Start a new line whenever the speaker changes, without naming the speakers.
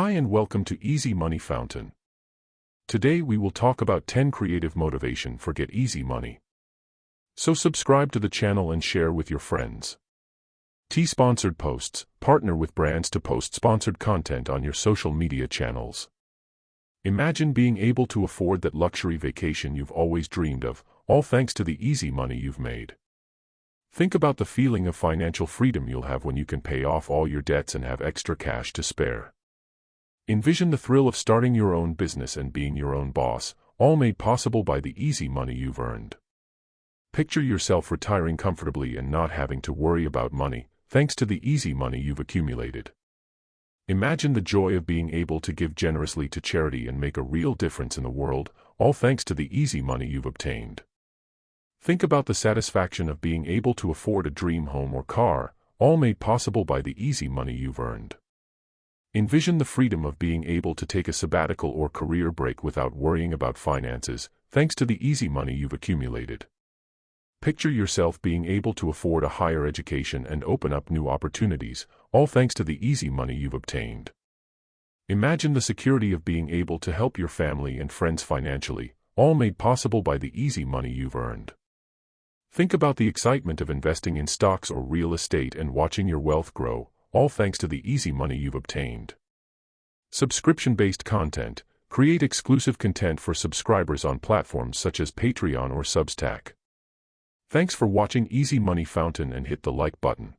Hi and welcome to Easy Money Fountain. Today we will talk about 10 creative motivation for get easy money. So subscribe to the channel and share with your friends. Sponsored posts. Partner with brands to post sponsored content on your social media channels. Imagine being able to afford that luxury vacation you've always dreamed of, all thanks to the easy money you've made. Think about the feeling of financial freedom you'll have when you can pay off all your debts and have extra cash to spare. Envision the thrill of starting your own business and being your own boss, all made possible by the easy money you've earned. Picture yourself retiring comfortably and not having to worry about money, thanks to the easy money you've accumulated. Imagine the joy of being able to give generously to charity and make a real difference in the world, all thanks to the easy money you've obtained. Think about the satisfaction of being able to afford a dream home or car, all made possible by the easy money you've earned. Envision the freedom of being able to take a sabbatical or career break without worrying about finances, thanks to the easy money you've accumulated. Picture yourself being able to afford a higher education and open up new opportunities, all thanks to the easy money you've obtained. Imagine the security of being able to help your family and friends financially, all made possible by the easy money you've earned. Think about the excitement of investing in stocks or real estate and watching your wealth grow, all thanks to the easy money you've obtained. Subscription-based content. Create exclusive content for subscribers on platforms such as Patreon or Substack. Thanks for watching Easy Money Fountain and hit the like button.